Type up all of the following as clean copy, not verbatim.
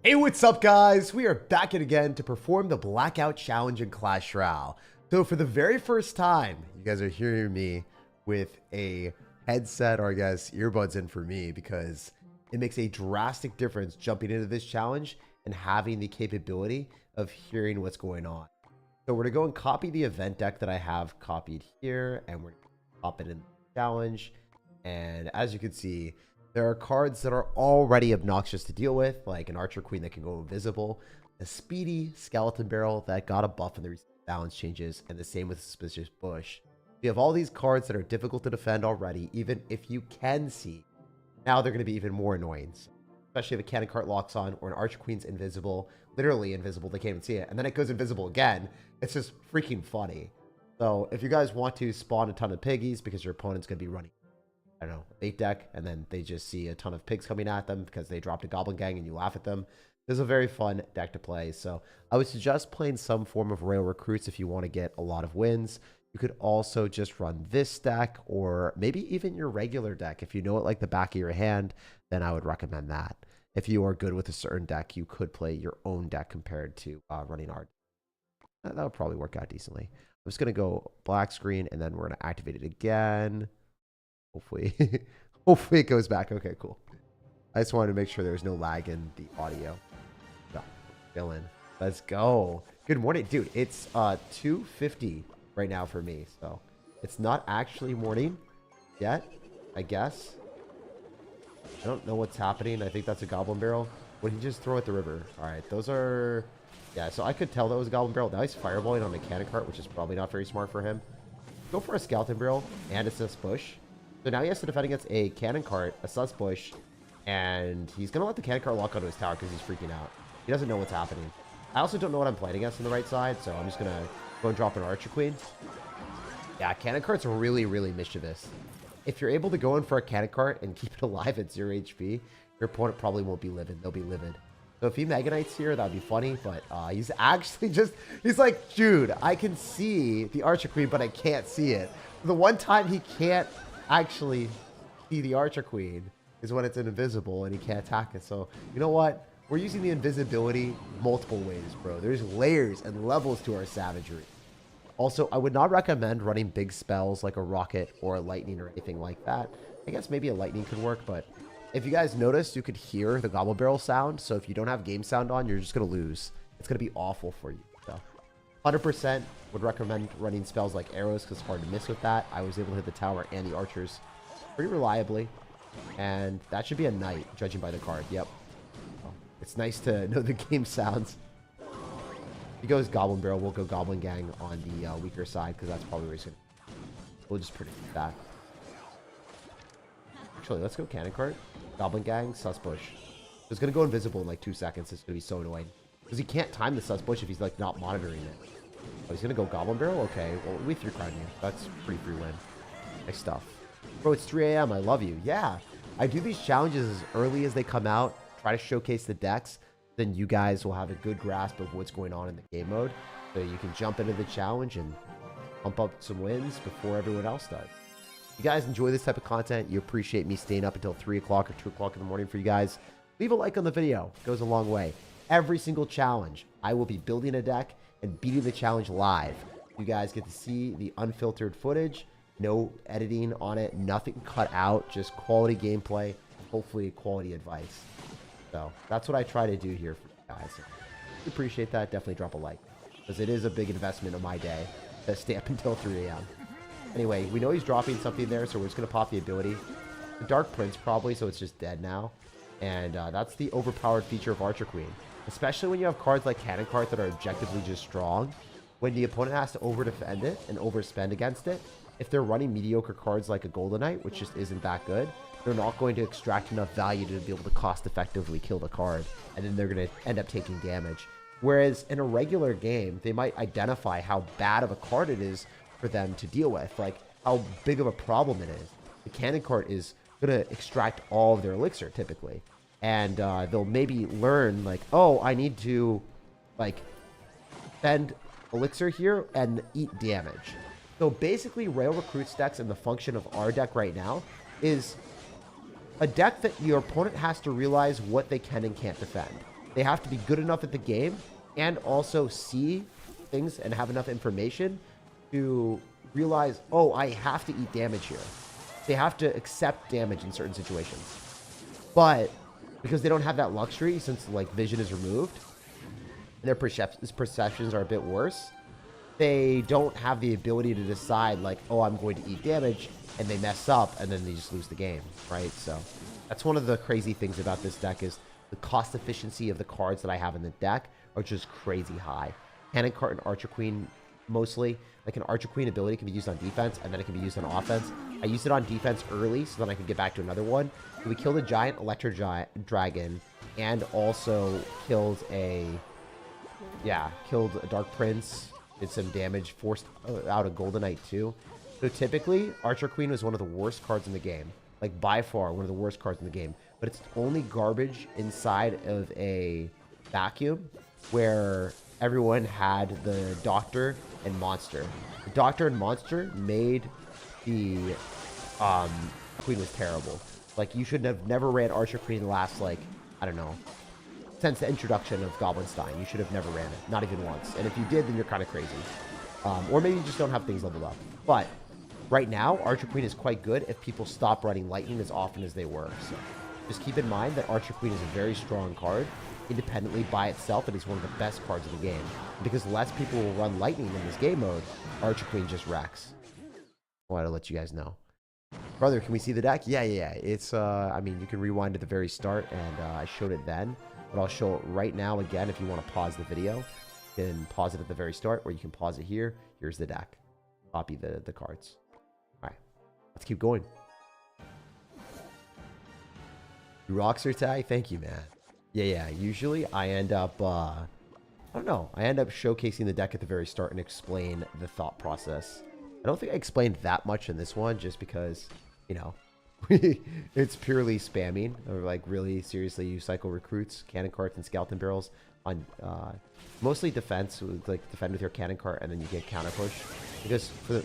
Hey, what's up, guys? We are back again to perform the Blackout challenge in Clash Royale. So for the very first time, you guys are hearing me with a headset, or I guess earbuds in for me, because it makes a drastic difference jumping into this challenge and having the capability of hearing what's going on. So we're gonna go and copy the event deck that I have copied here, and we're gonna pop it in the challenge. And as you can see, there are cards that are already obnoxious to deal with, like an Archer Queen that can go invisible, a speedy Skeleton Barrel that got a buff in the recent balance changes, and the same with Suspicious Bush. You have all these cards that are difficult to defend already, even if you can see. Now they're going to be even more annoying, especially if a cannon cart locks on or an Archer Queen's invisible, literally invisible, they can't even see it, and then it goes invisible again. It's just freaking funny. So if you guys want to spawn a ton of piggies because your opponent's going to be running, I don't know, 8 deck, and then they just see a ton of pigs coming at them because they dropped a Goblin Gang and you laugh at them. This is a very fun deck to play. So I would suggest playing some form of Royal Recruits if you want to get a lot of wins. You could also just run this deck, or maybe even your regular deck. If you know it like the back of your hand, then I would recommend that. If you are good with a certain deck, you could play your own deck compared to running our deck. That would probably work out decently. I'm just going to go black screen, and then we're going to activate it again. Hopefully, hopefully it goes back. Okay, cool. I just wanted to make sure there's no lag in the audio. No, chilling. Let's go. Good morning, dude. It's 2:50 right now for me, so it's not actually morning yet, I guess. I don't know what's happening. I think that's a Goblin Barrel. What did he just throw at the river? All right, those are... Yeah, so I could tell that was a Goblin Barrel. Now he's fireballing on a cannon cart, which is probably not very smart for him. Go for a Skeleton Barrel and a Sus Bush. So now he has to defend against a cannon cart, a Sus Bush, and he's going to let the cannon cart lock onto his tower because he's freaking out. He doesn't know what's happening. I also don't know what I'm playing against on the right side, so I'm just going to go and drop an Archer Queen. Yeah, cannon cart's really, really mischievous. If you're able to go in for a cannon cart and keep it alive at 0 HP, your opponent probably won't be livid. They'll be livid. So if he Mega Knights here, that would be funny, but he's actually just... He's like, dude, I can see the Archer Queen, but I can't see it. The one time he can't actually see the Archer Queen is when it's invisible and he can't attack it. So you know what, we're using the invisibility multiple ways, bro. There's layers and levels to our savagery. Also, I would not recommend running big spells like a rocket or a lightning or anything like that. I guess maybe a lightning could work, but if you guys noticed, you could hear the Goblin Barrel sound. So if you don't have game sound on, you're just gonna lose. It's gonna be awful for you. So 100% would recommend running spells like arrows because it's hard to miss with that. I was able to hit the tower and the archers pretty reliably. And that should be a knight, judging by the card. Yep. Oh, it's nice to know the game sounds. If he goes Goblin Barrel, we'll go Goblin Gang on the weaker side because that's probably where he's going to... We'll just predict that. Actually, let's go Cannon Cart. Goblin Gang, Sus Bush. It's going to go invisible in like 2 seconds. It's going to be so annoying. Because he can't time the Sus Bush if he's like not monitoring it. Oh, he's going to go Goblin Barrel? Okay, well, we 3-crown you. That's pretty free win. Nice stuff. Bro, it's 3 a.m. I love you. Yeah, I do these challenges as early as they come out. Try to showcase the decks. Then you guys will have a good grasp of what's going on in the game mode. So you can jump into the challenge and pump up some wins before everyone else does. If you guys enjoy this type of content, you appreciate me staying up until 3 o'clock or 2 o'clock in the morning for you guys, leave a like on the video. It goes a long way. Every single challenge, I will be building a deck and beating the challenge live. You guys get to see the unfiltered footage, no editing on it, nothing cut out, just quality gameplay, hopefully quality advice. So that's what I try to do here for you guys. If you appreciate that, definitely drop a like, because it is a big investment of my day to stay up until 3 a.m. Anyway, we know he's dropping something there, so we're just going to pop the ability. The Dark Prince probably, so it's just dead now. And that's the overpowered feature of Archer Queen. Especially when you have cards like Cannon Cart that are objectively just strong. When the opponent has to over-defend it and overspend against it, if they're running mediocre cards like a Golden Knight, which just isn't that good, they're not going to extract enough value to be able to cost-effectively kill the card. And then they're going to end up taking damage. Whereas in a regular game, they might identify how bad of a card it is for them to deal with. Like, how big of a problem it is. The Cannon Cart is going to extract all of their elixir, typically. And they'll maybe learn, like, oh, I need to, like, spend elixir here and eat damage. So basically, Royal Recruits decks and the function of our deck right now is a deck that your opponent has to realize what they can and can't defend. They have to be good enough at the game and also see things and have enough information to realize, oh, I have to eat damage here. They have to accept damage in certain situations. But because they don't have that luxury, since like vision is removed and their perceptions are a bit worse, they don't have the ability to decide like, oh, I'm going to eat damage, and they mess up and then they just lose the game, right? So that's one of the crazy things about this deck is the cost efficiency of the cards that I have in the deck are just crazy high. Cannon Cart and Archer Queen mostly. Like an Archer Queen ability can be used on defense, and then it can be used on offense. I used it on defense early, so then I can get back to another one. So we killed a giant Electro Dragon, and also killed a Dark Prince, did some damage, forced out a Golden Knight too. So typically, Archer Queen was one of the worst cards in the game. Like by far, one of the worst cards in the game. But it's only garbage inside of a vacuum where everyone had the Doctor and Monster. The Doctor and Monster made the Queen was terrible. Like, you should have never ran Archer Queen in the last, like, I don't know, since the introduction of Goblinstein. You should have never ran it. Not even once. And if you did, then you're kind of crazy. Or maybe you just don't have things leveled up. But right now, Archer Queen is quite good if people stop running Lightning as often as they were. So just keep in mind that Archer Queen is a very strong card. Independently by itself, it is one of the best cards in the game. And because less people will run Lightning in this game mode, Archer Queen just wrecks. I wanted to let you guys know. Brother, can we see the deck? Yeah. It's, I mean, you can rewind to the very start, and I showed it then. But I'll show it right now again if you want to pause the video. You can pause it at the very start, or you can pause it here. Here's the deck. Copy the cards. All right, let's keep going. You rock, SirTag? Thank you, man. Yeah. Usually I end up, I don't know. I end up showcasing the deck at the very start and explain the thought process. I don't think I explained that much in this one just because, you know, it's purely spamming. Or like really seriously, you cycle recruits, cannon carts, and skeleton barrels on mostly defense. Like defend with your cannon cart, and then you get counter push. Because for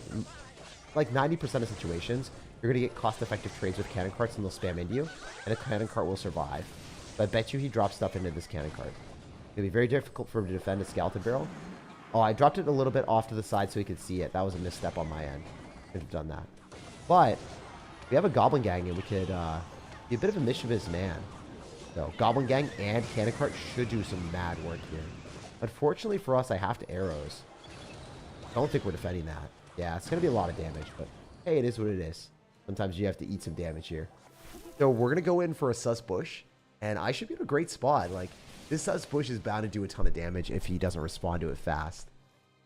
like 90% of situations, you're gonna get cost-effective trades with cannon carts, and they'll spam into you, and a cannon cart will survive. But I bet you he drops stuff into this cannon cart. It'll be very difficult for him to defend a skeleton barrel. Oh, I dropped it a little bit off to the side so he could see it. That was a misstep on my end. Could have done that. But we have a Goblin Gang, and we could be a bit of a mischievous man. So Goblin Gang and cannon cart should do some mad work here. Unfortunately for us, I have to arrows. I don't think we're defending that. Yeah, it's going to be a lot of damage, but hey, it is what it is. Sometimes you have to eat some damage here. So we're going to go in for a Sus Bush, and I should be in a great spot. Like, this Sus Bush is bound to do a ton of damage if he doesn't respond to it fast.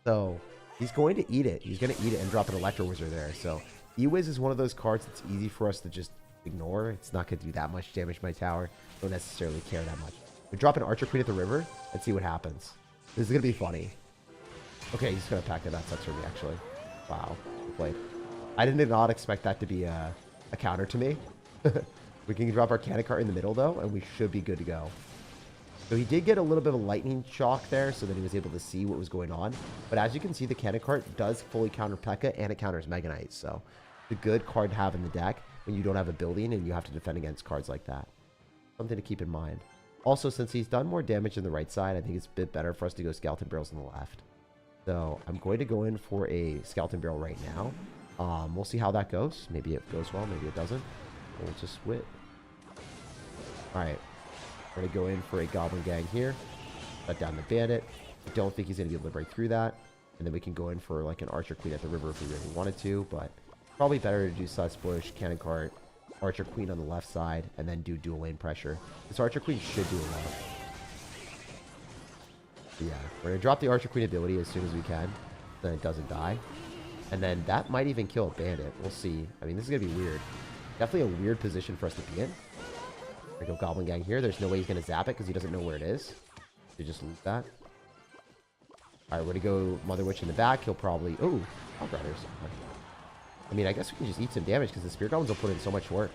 So he's going to eat it. He's going to eat it and drop an Electro Wizard there. So E-Wiz is one of those cards that's easy for us to just ignore. It's not going to do that much damage to my tower. Don't necessarily care that much. We drop an Archer Queen at the river and see what happens. This is going to be funny. Okay, he's going to pack the nuts for me, actually. Wow. Good play. I did not expect that to be a counter to me. We can drop our cannon cart in the middle, though, and we should be good to go. So he did get a little bit of a lightning shock there, so that he was able to see what was going on. But as you can see, the cannon cart does fully counter P.E.K.K.A, and it counters Mega Knight. So it's a good card to have in the deck when you don't have a building and you have to defend against cards like that. Something to keep in mind. Also, since he's done more damage on the right side, I think it's a bit better for us to go Skeleton Barrels on the left. So I'm going to go in for a Skeleton Barrel right now. We'll see how that goes. Maybe it goes well, maybe it doesn't. We'll just wait. Alright. We're going to go in for a Goblin Gang here. Let down the Bandit. I don't think he's going to be able to break through that. And then we can go in for like an Archer Queen at the river if we really wanted to. But probably better to do Sus Bush, Cannon Cart, Archer Queen on the left side, and then do dual lane pressure. This Archer Queen should do a lot. But yeah, we're going to drop the Archer Queen ability as soon as we can. Then it doesn't die. And then that might even kill a Bandit. We'll see. I mean, this is going to be weird. Definitely a weird position for us to be in. We go Goblin Gang here. There's no way he's going to zap it because he doesn't know where it is. So just lose that. Alright, we're going to go Mother Witch in the back. He'll probably... Oh, Outriders. I mean, I guess we can just eat some damage because the Spirit Goblins will put in so much work.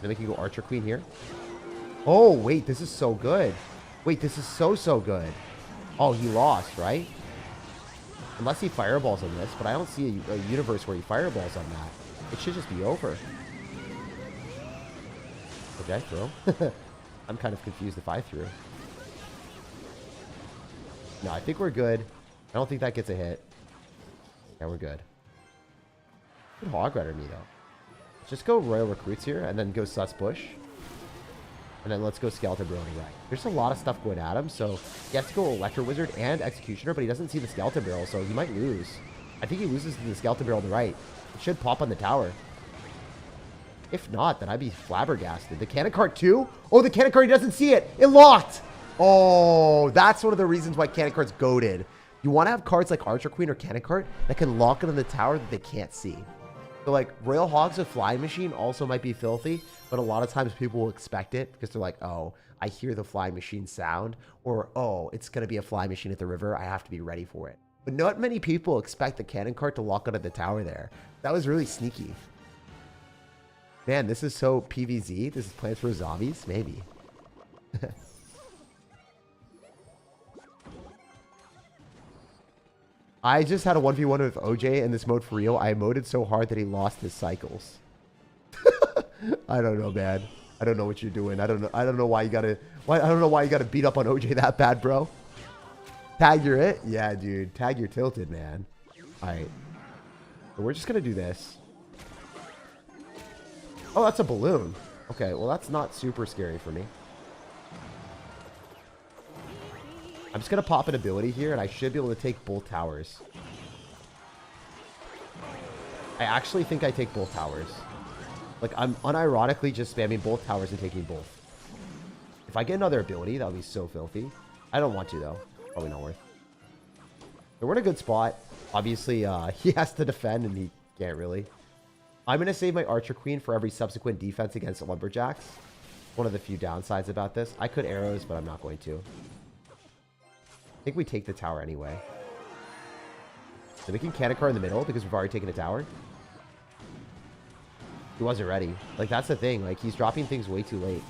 Then we can go Archer Queen here. Oh, wait. This is so good. Wait, this is so good. Oh, he lost, right? Unless he fireballs on this, but I don't see a universe where he fireballs on that. It should just be over. Did I throw? I'm kind of confused if I threw. No, I think we're good. I don't think that gets a hit. Yeah, we're good. Good hog rider me, though. Let's just go Royal Recruits here, and then go Sus Bush. And then let's go Skeleton Barrel right. There's a lot of stuff going at him, so he has to go Electro Wizard and Executioner, but he doesn't see the Skeleton Barrel, so he might lose. I think he loses to the Skeleton Barrel on the right. It should pop on the tower. If not, then I'd be flabbergasted. The Cannon Cart too? Oh, the Cannon Cart, he doesn't see it. It locked. Oh, that's one of the reasons why Cannon Cart's goated. You want to have cards like Archer Queen or Cannon Cart that can lock it on the tower that they can't see. So like Royal Hogs with Flying Machine also might be filthy, but a lot of times people will expect it because they're like, oh, I hear the Flying Machine sound, or oh, it's going to be a Flying Machine at the river. I have to be ready for it. But not many people expect the Cannon Cart to lock onto the tower there. That was really sneaky. Man, this is so PvZ. This is Plants vs. Zombies? Maybe. I just had a 1v1 with OJ in this mode for real. I emoted so hard that he lost his cycles. I don't know, man. I don't know what you're doing. I don't know why you gotta beat up on OJ that bad, bro. Tag, you're it? Yeah, dude. Tag, you're tilted, man. Alright. So we're just gonna do this. Oh, that's a balloon. Okay, well, that's not super scary for me. I'm just going to pop an ability here, and I should be able to take both towers. I actually think I take both towers. Like, I'm unironically just spamming both towers and taking both. If I get another ability, that would be so filthy. I don't want to, though. Probably not worth. So we're in a good spot. Obviously, he has to defend, and he can't really. I'm going to save my Archer Queen for every subsequent defense against Lumberjacks. One of the few downsides about this. I could arrows, but I'm not going to. I think we take the tower anyway. So we can Cannon Cart in the middle because we've already taken a tower. He wasn't ready. Like, that's the thing. Like, he's dropping things way too late.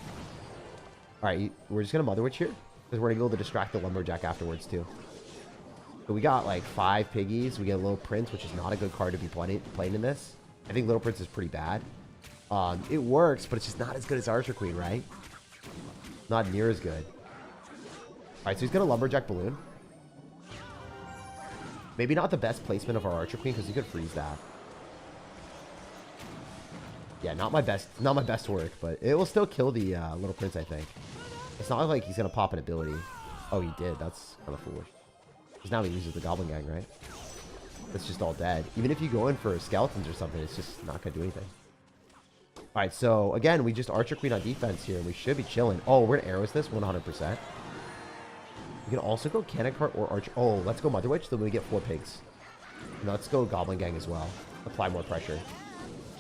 Alright, we're just going to Mother Witch here. Because we're going to be able to distract the Lumberjack afterwards, too. So we got, like, 5 piggies. We get a Little Prince, which is not a good card to be playing in this. I think Little Prince is pretty bad. It works, but it's just not as good as Archer Queen, right? Not near as good. Alright, so he's got a Lumberjack Balloon. Maybe not the best placement of our Archer Queen, because he could freeze that. Yeah, not my best work, but it will still kill the Little Prince, I think. It's not like he's going to pop an ability. Oh, he did. That's kind of foolish. Because now he loses the Goblin Gang, right? It's just all dead. Even if you go in for skeletons or something, it's just not going to do anything. Alright, so again, we just Archer Queen on defense here, and we should be chilling. Oh, we're going to arrows this 100%. We can also go Cannon Cart or Archer. Oh, let's go Mother Witch, then we get 4 pigs. And let's go Goblin Gang as well. Apply more pressure.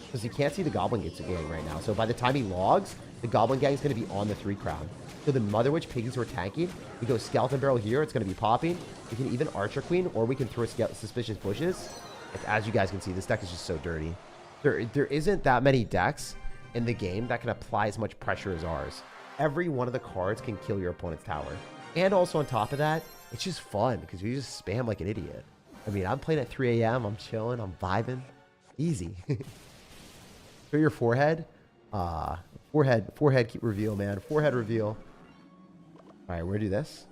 Because you can't see the Goblin Gang right now. So by the time he logs, the Goblin Gang is going to be on the 3 crown. So the Mother Witch piggies were tanking. We go Skeleton Barrel here. It's going to be popping. We can even Archer Queen, or we can throw Suspicious Bushes. As you guys can see, this deck is just so dirty. There isn't that many decks in the game that can apply as much pressure as ours. Every one of the cards can kill your opponent's tower. And also on top of that, it's just fun because you just spam like an idiot. I mean, I'm playing at 3 a.m. I'm chilling. I'm vibing. Easy. Show your forehead. Forehead reveal, man. Forehead reveal. All right, we're going to do this.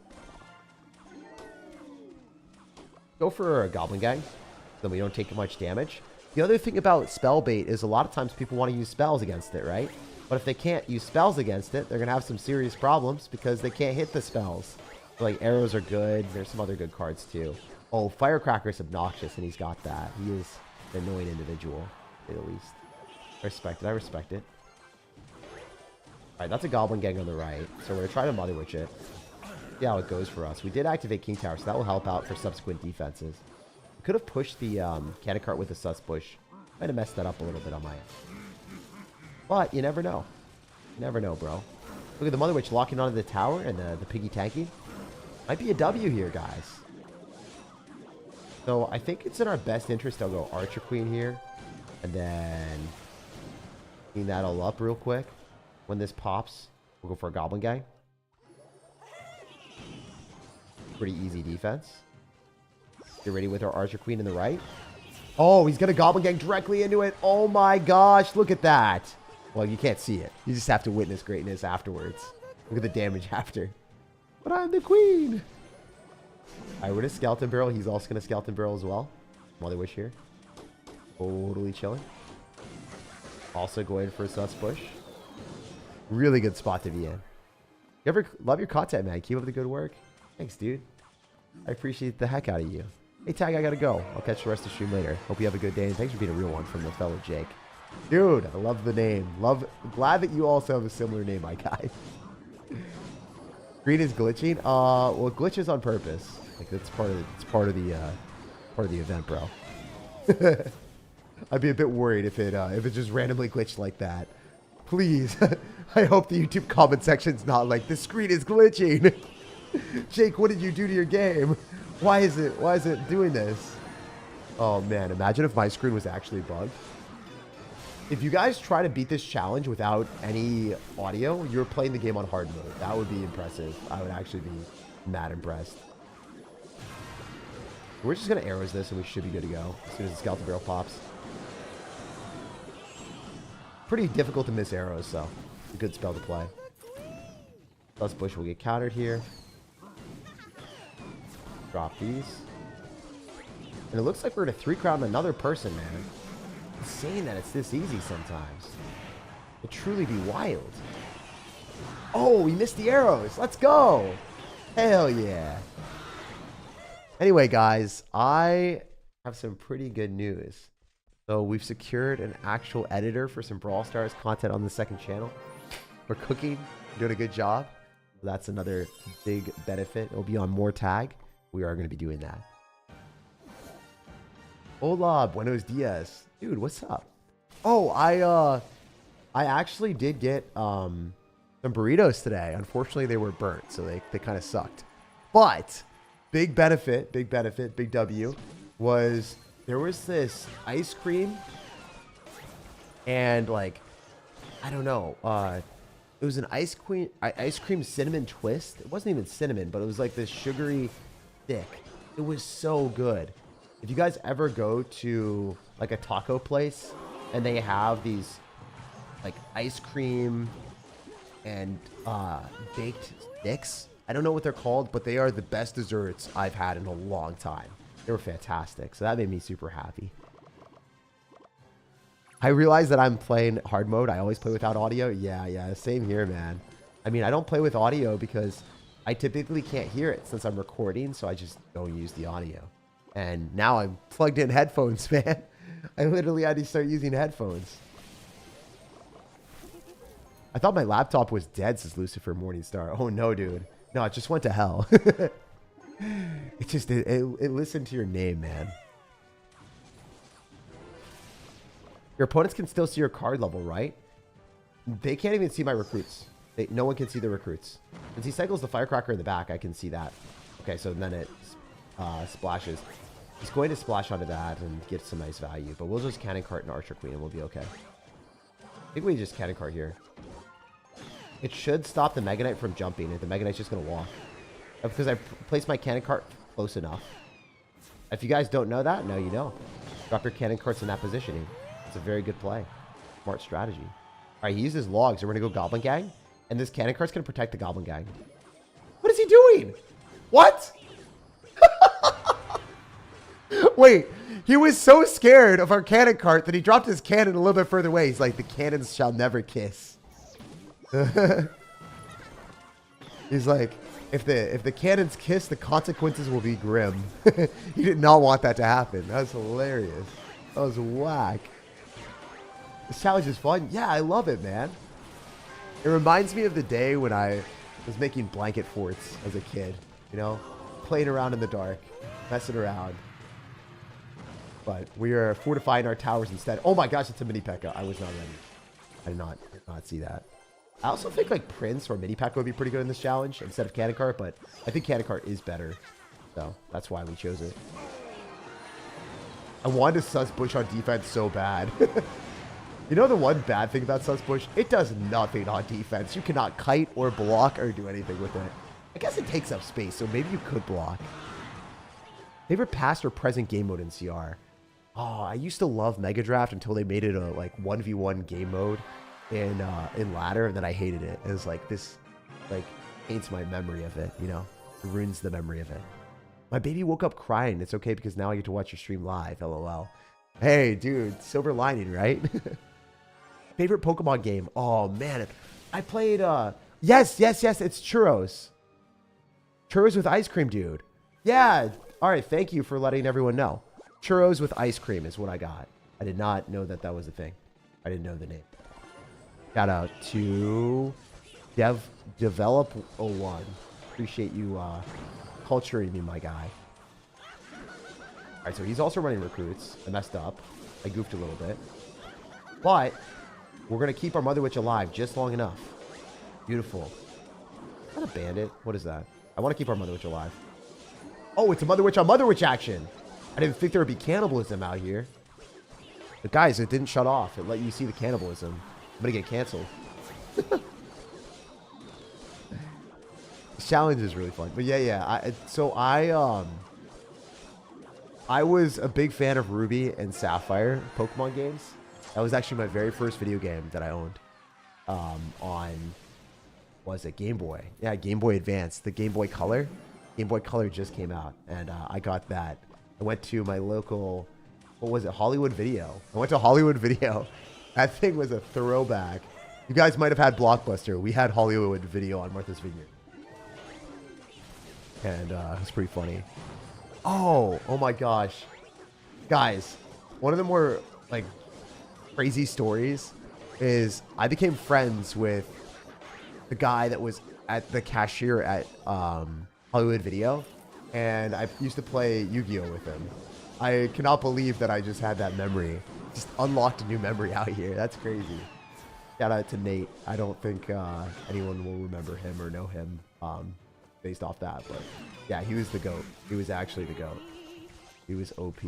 Go for a Goblin Gang. Then we don't take much damage. The other thing about spell bait is a lot of times people want to use spells against it, right? But if they can't use spells against it, they're going to have some serious problems because they can't hit the spells. So, like, arrows are good. There's some other good cards, too. Oh, Firecracker's obnoxious, and he's got that. He is an annoying individual, to say the least. I respect it. I respect it. Alright, that's a Goblin Gang on the right. So we're going to try to Mother Witch it. See how it goes for us. We did activate King Tower, so that will help out for subsequent defenses. We could have pushed the Cannon Cart with the Sus Bush. Might have messed that up a little bit on my end. But you never know. You never know, bro. Look at the Mother Witch locking onto the tower and the piggy tanking. Might be a W here, guys. So I think it's in our best interest to go Archer Queen here. And then clean that all up real quick. When this pops, we'll go for a Goblin Gang. Pretty easy defense. Get ready with our Archer Queen in the right. Oh, he's got a Goblin Gang directly into it. Oh my gosh, look at that. Well, you can't see it. You just have to witness greatness afterwards. Look at the damage after. But I'm the queen. I would have skeleton barrel. He's also going to skeleton barrel as well. Mother Wish here. Totally chilling. Also going for a sus bush. Really good spot to be in. You ever love your content, man? Keep up the good work. Thanks, dude. I appreciate the heck out of you. Hey, Tag, I gotta go. I'll catch the rest of the stream later. Hope you have a good day, and thanks for being a real one from the fellow Jake. Dude, I love the name. Glad that you also have a similar name, my guy. Green is glitching. Well, it glitches on purpose. Like that's part of the event, bro. I'd be a bit worried if it just randomly glitched like that. Please, I hope the YouTube comment section's not like the screen is glitching. Jake, what did you do to your game? Why is it doing this? Oh man, imagine if my screen was actually bugged. If you guys try to beat this challenge without any audio, you're playing the game on hard mode. That would be impressive. I would actually be mad impressed. We're just gonna arrows this and we should be good to go as soon as the skeleton barrel pops. Pretty difficult to miss arrows, so a good spell to play. Plus bush will get countered here. Drop these. And it looks like we're gonna 3-crown another person, man. Insane that it's this easy sometimes. It truly be wild. Oh, we missed the arrows. Let's go. Hell yeah. Anyway, guys, I have some pretty good news. So we've secured an actual editor for some Brawl Stars content on the second channel. We're cooking, doing a good job. That's another big benefit. It'll be on more tag. We are going to be doing that. Hola, buenos dias. Dude, what's up? Oh, I actually did get some burritos today. Unfortunately, they were burnt, so they kind of sucked. But big benefit, big W was there was this ice cream and like, I don't know, it was an ice cream cinnamon twist. It wasn't even cinnamon, but it was like this sugary thick. It was so good. If you guys ever go to like a taco place and they have these like ice cream and baked sticks, I don't know what they're called, but they are the best desserts I've had in a long time. They were fantastic. So that made me super happy. I realized that I'm playing hard mode. I always play without audio. Yeah, same here, man. I mean, I don't play with audio because I typically can't hear it since I'm recording, so I just don't use the audio. And now I'm plugged in headphones, man. I literally had to start using headphones. I thought my laptop was dead, says Lucifer Morningstar. Oh no, dude. No, it just went to hell. It listened to your name, man. Your opponents can still see your card level, right? They can't even see my recruits. No one can see the recruits. Since he cycles the firecracker in the back, I can see that. Okay, so then it splashes. He's going to splash onto that and get some nice value, but we'll just cannon cart and archer queen and we'll be okay. I think we just cannon cart here. It should stop the Mega Knight from jumping, and the Mega Knight's just going to walk. Because I placed my cannon cart close enough. If you guys don't know that, now you know. Drop your cannon carts in that positioning. It's a very good play. Smart strategy. All right, he uses logs, so we're going to go Goblin Gang. And this cannon cart's going to protect the Goblin Gang. What is he doing? What? Wait, he was so scared of our cannon cart that he dropped his cannon a little bit further away. He's like, the cannons shall never kiss. He's like, if the cannons kiss, the consequences will be grim. He did not want that to happen. That was hilarious. That was whack. This challenge is fun. Yeah, I love it, man. It reminds me of the day when I was making blanket forts as a kid. You know, playing around in the dark, messing around. But we are fortifying our towers instead. Oh my gosh, it's a mini P.E.K.K.A. I was not ready. I did not see that. I also think like Prince or mini P.E.K.K.A. would be pretty good in this challenge instead of cannon cart, but I think cannon cart is better. So that's why we chose it. I wanted to sus bush on defense so bad. You know the one bad thing about sus bush? It does nothing on defense. You cannot kite or block or do anything with it. I guess it takes up space, so maybe you could block. Favorite past or present game mode in CR? Oh, I used to love Mega Draft until they made it a like 1v1 game mode in ladder, and then I hated it. It was like this, like, taints my memory of it, you know? It ruins the memory of it. My baby woke up crying. It's okay because now I get to watch your stream live. LOL. Hey, dude. Silver lining, right? Favorite Pokemon game? Oh, man. I played, yes. It's Churros. Churros with ice cream, dude. Yeah. All right. Thank you for letting everyone know. Churros with ice cream is what I got. I did not know that that was a thing. I didn't know the name. Shout out to Develop01. Appreciate you culturing me, my guy. All right, so he's also running recruits. I messed up. I goofed a little bit. But we're going to keep our Mother Witch alive just long enough. Beautiful. Is that a bandit? What is that? I want to keep our Mother Witch alive. Oh, it's a Mother Witch on Mother Witch action. I didn't think there would be cannibalism out here. But guys, it didn't shut off. It let you see the cannibalism. I'm going to get canceled. This challenge is really fun. But yeah. I was a big fan of Ruby and Sapphire Pokemon games. That was actually my very first video game that I owned on, was it Game Boy? Yeah, Game Boy Advance. The Game Boy Color. Game Boy Color just came out, and I got that. I went to my local, what was it, Hollywood Video. I went to Hollywood Video. That thing was a throwback. You guys might have had Blockbuster. We had Hollywood Video on Martha's Vineyard. And it was pretty funny. Oh my gosh. Guys, one of the more, like, crazy stories is I became friends with the guy that was at the cashier at Hollywood Video, and I used to play Yu-Gi-Oh with him. I cannot believe that I just had that memory. Just unlocked a new memory out here. That's crazy. Shout out to Nate. I don't think anyone will remember him or know him based off that, but yeah, he was the GOAT. He was actually the GOAT. He was OP.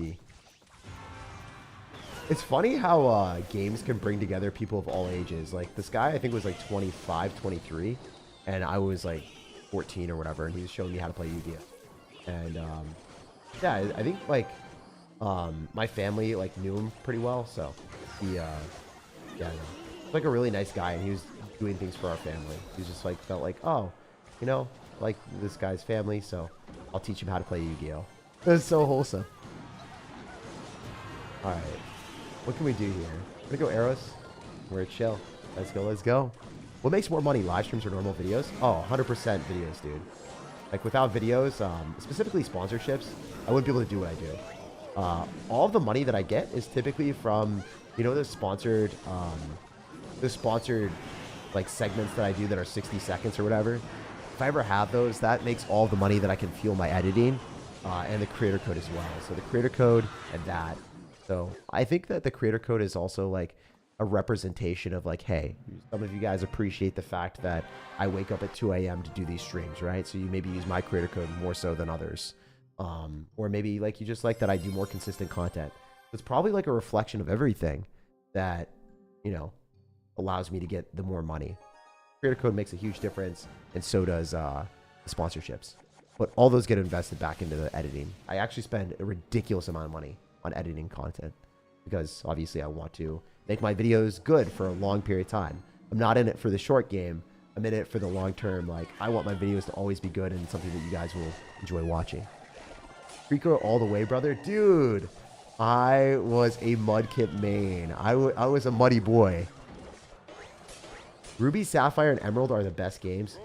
It's funny how games can bring together people of all ages. Like, this guy, I think, was like 25, 23, and I was like 14 or whatever, and he was showing me how to play Yu-Gi-Oh! And yeah, I think, like, my family, like, knew him pretty well, so he, yeah, I don't know. He's like a really nice guy, and he was doing things for our family. He just, like, felt like, oh, you know, like this guy's family, so I'll teach him how to play Yu-Gi-Oh! That's so wholesome. All right. What can we do here? We're gonna go arrows. We're chill. Let's go. What makes more money, live streams or normal videos? Oh, 100% videos, dude. Like, without videos, specifically sponsorships, I wouldn't be able to do what I do. All of the money that I get is typically from, you know, the sponsored like segments that I do that are 60 seconds or whatever. If I ever have those, that makes all the money that I can fuel my editing and the creator code as well. So the creator code and that. So I think that the creator code is also like a representation of like, hey, some of you guys appreciate the fact that I wake up at 2 a.m. to do these streams, right? So you maybe use my creator code more so than others. Or maybe like you just like that I do more consistent content. It's probably like a reflection of everything that, you know, allows me to get the more money. Creator code makes a huge difference, and so does the sponsorships. But all those get invested back into the editing. I actually spend a ridiculous amount of money on editing content because obviously I want to make my videos good for a long period of time. I'm not in it for the short game. I'm in it for the long term. Like, I want my videos to always be good and something that you guys will enjoy watching. Freako all the way, brother. Dude, I was a Mudkip main. I was a muddy boy. Ruby, Sapphire, and Emerald are the best games.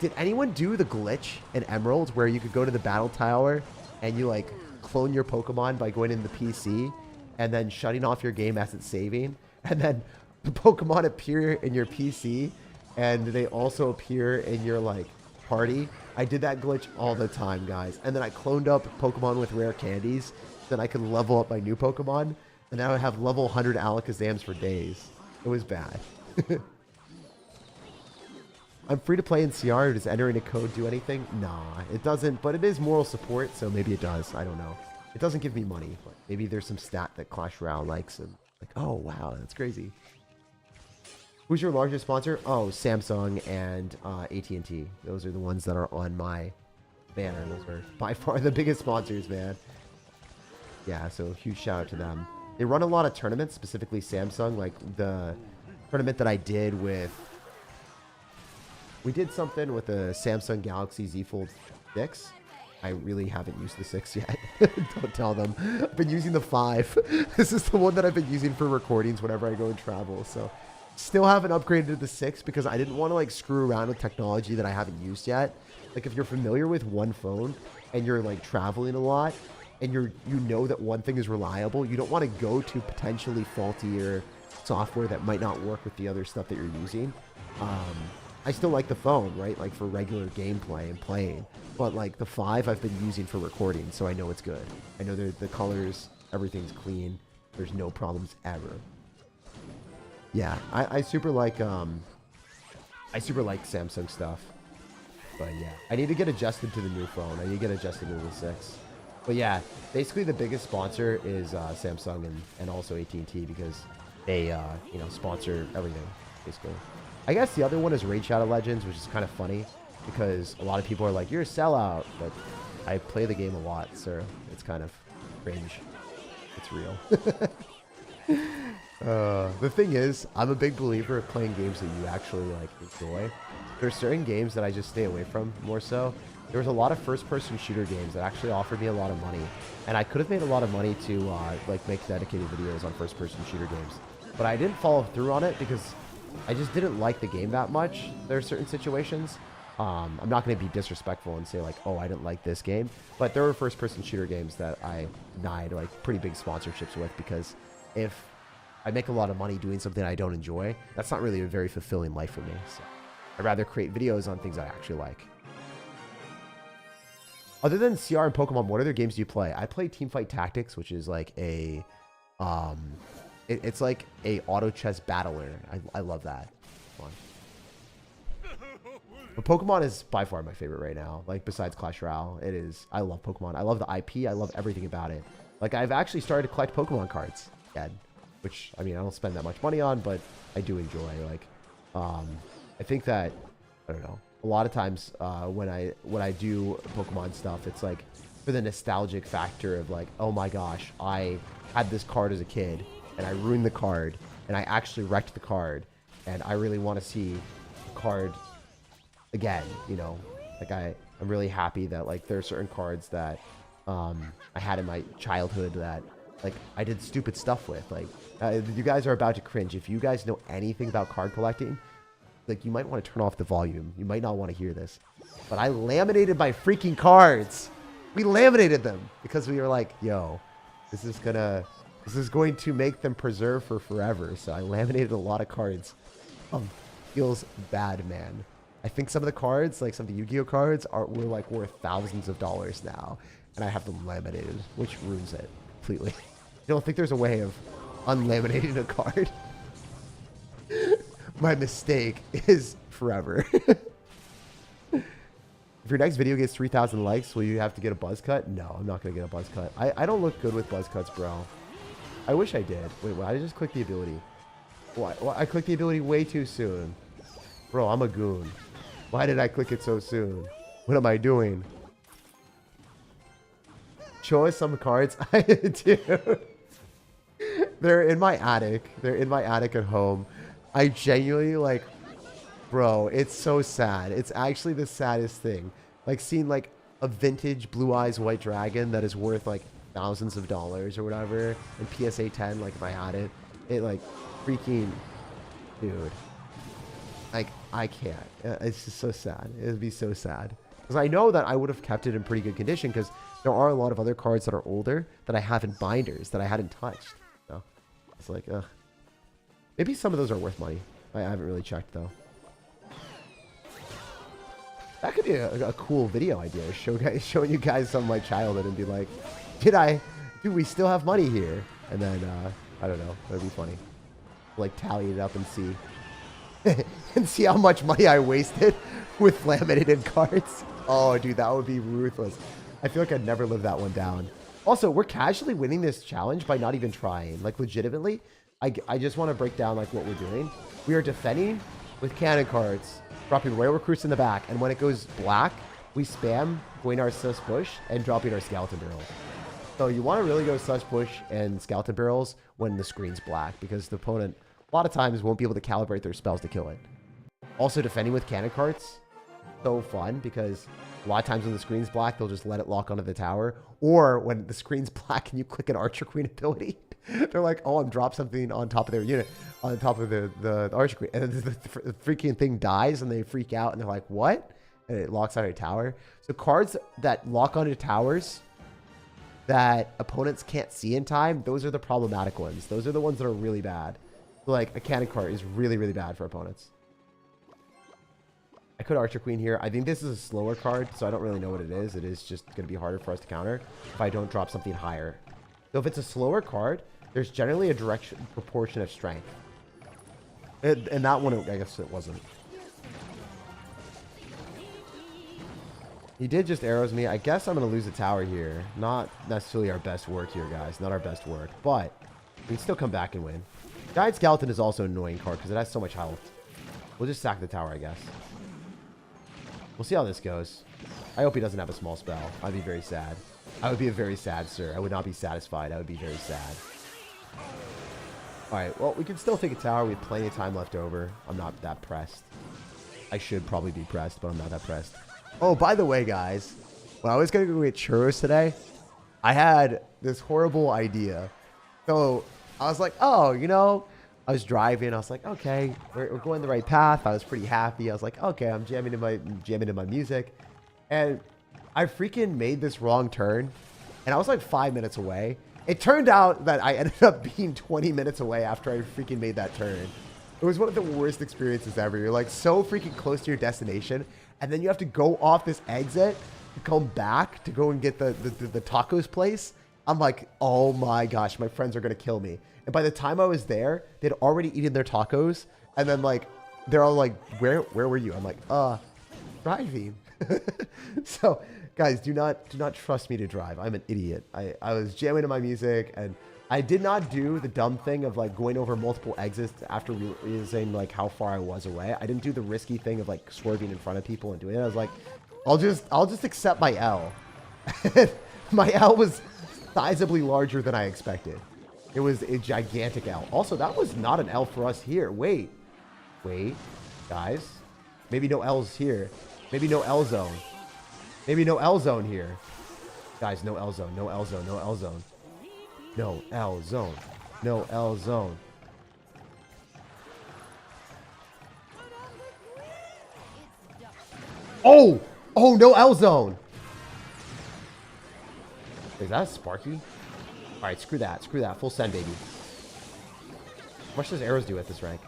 Did anyone do the glitch in Emerald where you could go to the battle tower and you like clone your Pokemon by going in the PC and then shutting off your game as it's saving, and then the Pokemon appear in your PC and they also appear in your like party? I did that glitch all the time, guys. And then I cloned up Pokemon with rare candies, then I could level up my new Pokemon, and now I have level 100 Alakazams for days. It was bad. I'm free to play in CR. Does entering a code do anything? Nah, it doesn't, but it is moral support, so maybe it does. I don't know. It doesn't give me money, but maybe there's some stat that Clash Royale likes, and like, oh, wow, that's crazy. Who's your largest sponsor? Oh, Samsung and AT&T. Those are the ones that are on my banner. Those are by far the biggest sponsors, man. Yeah, so huge shout out to them. They run a lot of tournaments, specifically Samsung, like the tournament that I did with... We did something with the Samsung Galaxy Z Fold 6. I really haven't used the 6 yet. Don't tell them. I've been using the 5. This is the one that I've been using for recordings whenever I go and travel. So still haven't upgraded to the 6 because I didn't want to like screw around with technology that I haven't used yet. Like if you're familiar with one phone and you're like traveling a lot and you know that one thing is reliable, you don't want to go to potentially faultier software that might not work with the other stuff that you're using. I still like the phone, right? Like for regular gameplay and playing. But like the 5 I've been using for recording, so I know it's good. I know the colors, everything's clean. There's no problems ever. Yeah, I super like Samsung stuff. But yeah, I need to get adjusted to the new phone. I need to get adjusted to the 6. But yeah, basically the biggest sponsor is Samsung and also AT&T because they you know, sponsor everything basically. I guess the other one is Raid Shadow Legends, which is kind of funny because a lot of people are like, you're a sellout, but I play the game a lot, so it's kind of cringe. It's real. The thing is, I'm a big believer of playing games that you actually like enjoy. There's certain games that I just stay away from more so. There was a lot of first-person shooter games that actually offered me a lot of money, and I could have made a lot of money to like make dedicated videos on first-person shooter games, but I didn't follow through on it because I just didn't like the game that much. There are certain situations. I'm not going to be disrespectful and say like, oh, I didn't like this game, but there were first-person shooter games that I denied like pretty big sponsorships with because if I make a lot of money doing something I don't enjoy, that's not really a very fulfilling life for me. So I'd rather create videos on things I actually like. Other than CR and Pokemon, what other games do you play? I play Teamfight Tactics, which is like a, it's like a auto chess battler. I love that. Fun. But Pokemon is by far my favorite right now. Like besides Clash Royale, it is. I love Pokemon. I love the IP. I love everything about it. Like I've actually started to collect Pokemon cards again, which I mean I don't spend that much money on, but I do enjoy. Like, I think that I don't know. A lot of times when I do Pokemon stuff, it's like for the nostalgic factor of like, oh my gosh, I had this card as a kid and I ruined the card and I actually wrecked the card and I really want to see the card again, you know. Like I'm really happy that like there are certain cards that I had in my childhood that like I did stupid stuff with. Like you guys are about to cringe. If you guys know anything about card collecting, like you might want to turn off the volume. You might not want to hear this. But I laminated my freaking cards. We laminated them because we were like, yo, this is going to make them preserve for forever. So I laminated a lot of cards. Feels bad, man. I think some of the cards, like some of the Yu-Gi-Oh cards, were like worth thousands of dollars now, and I have them laminated, which ruins it completely. I don't think there's a way of unlaminating a card. My mistake is forever. If your next video gets 3,000 likes, will you have to get a buzz cut? No, I'm not gonna get a buzz cut. I don't look good with buzz cuts, bro. I wish I did. Wait, why did I just click the ability? Why? I clicked the ability way too soon. Bro, I'm a goon. Why did I click it so soon? What am I doing? Show us some cards. I do. They're in my attic. They're in my attic at home. I genuinely like, bro, it's so sad. It's actually the saddest thing. Like seeing like a vintage Blue Eyes White Dragon that is worth like thousands of dollars or whatever. And PSA 10, like if I had it, it like freaking, dude. Like I can't. It's just so sad. It would be so sad. Because I know that I would have kept it in pretty good condition because there are a lot of other cards that are older that I have in binders that I hadn't touched. So it's like, ugh. Maybe some of those are worth money. I haven't really checked though. That could be a cool video idea. Showing you guys some of my childhood and be like, do we still have money here? And then, I don't know. That'd be funny. Like tally it up and see. And see how much money I wasted with laminated cards. Oh, dude, that would be ruthless. I feel like I'd never live that one down. Also, we're casually winning this challenge by not even trying. Like, legitimately, I just want to break down, like, what we're doing. We are defending with cannon cards, dropping Royal Recruits in the back, and when it goes black, we spam going our sus push and dropping our skeleton barrels. So you want to really go sus push and skeleton barrels when the screen's black, because the opponent, a lot of times, won't be able to calibrate their spells to kill it. Also, defending with cannon cards. so fun because a lot of times when the screen's black, they'll just let it lock onto the tower. Or when the screen's black and you click an Archer Queen ability, they're like, oh, I'm drop something on top of their unit, on top of the Archer Queen. And then the freaking thing dies and they freak out and they're like, what? And it locks onto a tower. So cards that lock onto towers that opponents can't see in time, those are the problematic ones. Those are the ones that are really bad. Like a cannon card is really, really bad for opponents. I could Archer Queen here. I think this is a slower card, so I don't really know what it is. It is just going to be harder for us to counter if I don't drop something higher. So if it's a slower card, there's generally a proportion of strength. And that one, I guess it wasn't. He did just arrows me. I guess I'm going to lose the tower here. Not necessarily our best work here, guys. Not our best work. But we can still come back and win. Giant Skeleton is also an annoying card because it has so much health. We'll just sack the tower, I guess. We'll see how this goes. I hope he doesn't have a small spell. I'd be very sad. I would be a very sad sir. I would not be satisfied. I would be very sad. Alright, well, we can still take a tower. We have plenty of time left over. I'm not that pressed. I should probably be pressed, but I'm not that pressed. Oh, by the way, guys, when I was going to go get churros today, I had this horrible idea. So I was like, oh, you know, I was driving. I was like, okay, we're going the right path. I was pretty happy. I was like, okay, I'm jamming in my music. And I freaking made this wrong turn. And I was like 5 minutes away. It turned out that I ended up being 20 minutes away after I freaking made that turn. It was one of the worst experiences ever. You're like so freaking close to your destination. And then you have to go off this exit to come back to go and get the tacos place. I'm like, oh my gosh, my friends are going to kill me. And by the time I was there, they'd already eaten their tacos. And then like, they're all like, where were you? I'm like, driving. So guys, do not trust me to drive. I'm an idiot. I was jamming to my music and I did not do the dumb thing of like going over multiple exits after realizing like how far I was away. I didn't do the risky thing of like swerving in front of people and doing it. I was like, I'll just accept my L. My L was sizably larger than I expected. It was a gigantic L. Also, that was not an L for us here. Wait, guys. Maybe no L's here. Maybe no L zone. Maybe no L zone here. Guys, no L zone, no L zone, no L zone. No L zone. No L zone. Oh! Oh, no L zone. Is that a Sparky? Alright, screw that. Screw that. Full send, baby. How much does arrows do at this rank?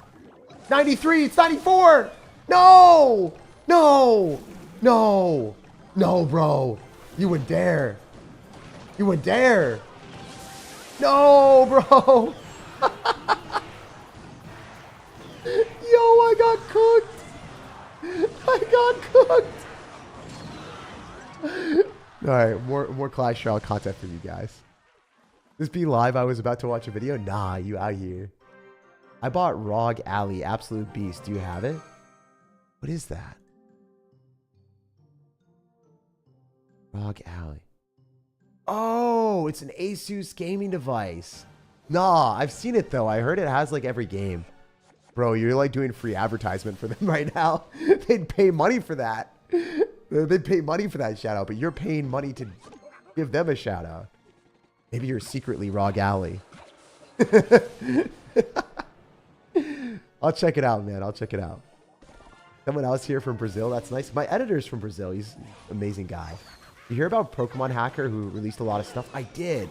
93! It's 94! No! No! No! No, bro. You would dare. You would dare. No, bro. Yo, I got cooked. I got cooked. All right, more Clash Royale content for you guys. This be live. I was about to watch a video. Nah, you out here. I bought Rogue Alley, Absolute Beast. Do you have it? What is that? Rogue Alley. Oh, it's an Asus gaming device. Nah, I've seen it though. I heard it has like every game. Bro, you're like doing free advertisement for them right now. They'd pay money for that. They'd pay money for that shout out, but you're paying money to give them a shout out. Maybe you're secretly Rogue Alley. I'll check it out, man. I'll check it out. Someone else here from Brazil. That's nice. My editor's from Brazil. He's an amazing guy. You hear about Pokemon Hacker who released a lot of stuff? I did.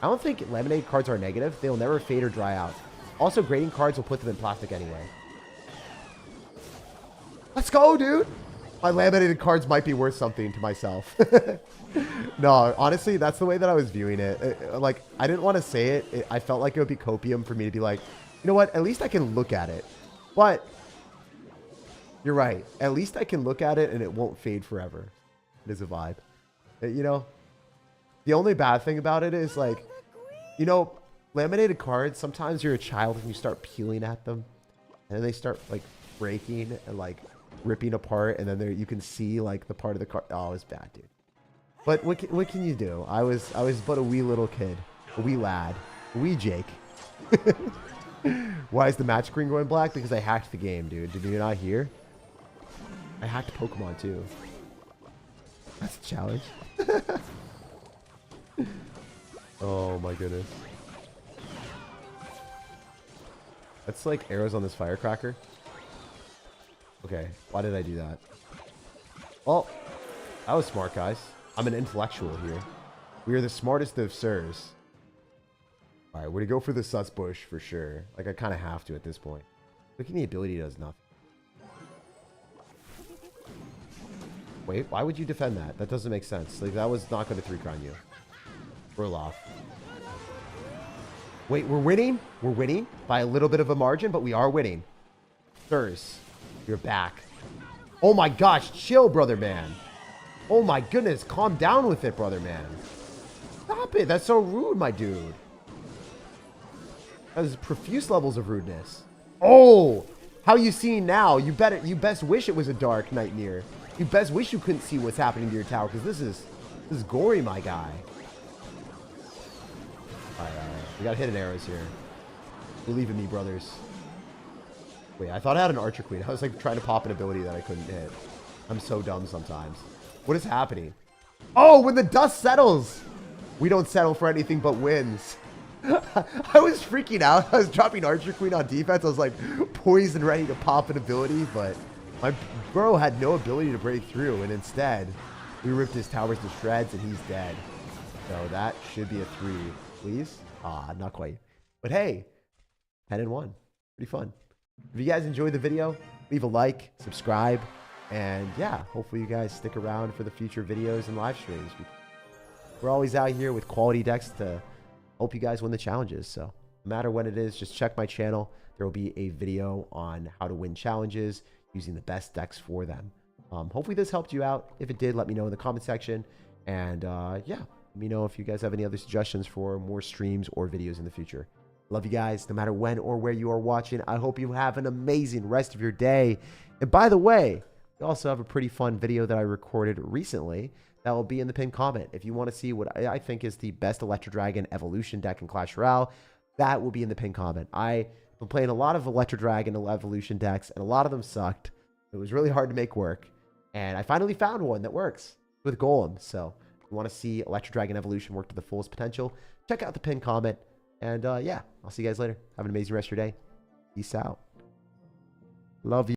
I don't think laminated cards are negative. They'll never fade or dry out. Also, grading cards will put them in plastic anyway. Let's go, dude. My laminated cards might be worth something to myself. No, honestly, that's the way that I was viewing it. Like, I didn't want to say it. I felt like it would be copium for me to be like, you know what? At least I can look at it. But you're right. At least I can look at it and it won't fade forever. It is a vibe. You know, the only bad thing about it is like, you know, laminated cards, sometimes you're a child and you start peeling at them and then they start like breaking and like ripping apart. And then there you can see like the part of the card. Oh, it was bad, dude. But what can you do? I was but a wee little kid, a wee lad, a wee Jake. Why is the match screen going black? Because I hacked the game, dude. Did you not hear? I hacked Pokemon too. That's a challenge. Oh my goodness. That's like arrows on this firecracker. Okay, why did I do that? Well, that was smart, guys. I'm an intellectual here. We are the smartest of sirs. Alright, we're gonna go for the sus bush for sure. Like, I kind of have to at this point. Looking the ability does nothing. Wait, why would you defend that? That doesn't make sense. Like, that was not going to 3-crown you. Roll off. Wait, we're winning? We're winning by a little bit of a margin, but we are winning. Sirs, you're back. Oh my gosh, chill, brother man. Oh my goodness, calm down with it, brother man. Stop it, that's so rude, my dude. That is profuse levels of rudeness. Oh, how you seeing now? You best wish it was a dark night near. You best wish you couldn't see what's happening to your tower, because this is gory, my guy. Alright. We got hidden arrows here. Believe in me, brothers. Wait, I thought I had an Archer Queen. I was like trying to pop an ability that I couldn't hit. I'm so dumb sometimes. What is happening? Oh, when the dust settles! We don't settle for anything but wins. I was freaking out. I was dropping Archer Queen on defense. I was like poised and ready to pop an ability, but my bro had no ability to break through, and instead, we ripped his towers to shreds, and he's dead. So that should be a 3, please. Ah, not quite. But hey, 10-1. Pretty fun. If you guys enjoyed the video, leave a like, subscribe, and yeah, hopefully you guys stick around for the future videos and live streams. We're always out here with quality decks to help you guys win the challenges. So no matter when it is, just check my channel. There will be a video on how to win challenges using the best decks for them. Hopefully this helped you out. If it did, let me know in the comment section. And yeah, let me know if you guys have any other suggestions for more streams or videos in the future. Love you guys, no matter when or where you are watching. I hope you have an amazing rest of your day. And by the way, we also have a pretty fun video that I recorded recently that will be in the pinned comment. If you want to see what I think is the best Electro Dragon evolution deck in Clash Royale, that will be in the pinned comment. I've been playing a lot of Electro Dragon evolution decks, and a lot of them sucked. It was really hard to make work. And I finally found one that works with Golem. So if you want to see Electro Dragon evolution work to the fullest potential, check out the pinned comment. And yeah, I'll see you guys later. Have an amazing rest of your day. Peace out. Love you.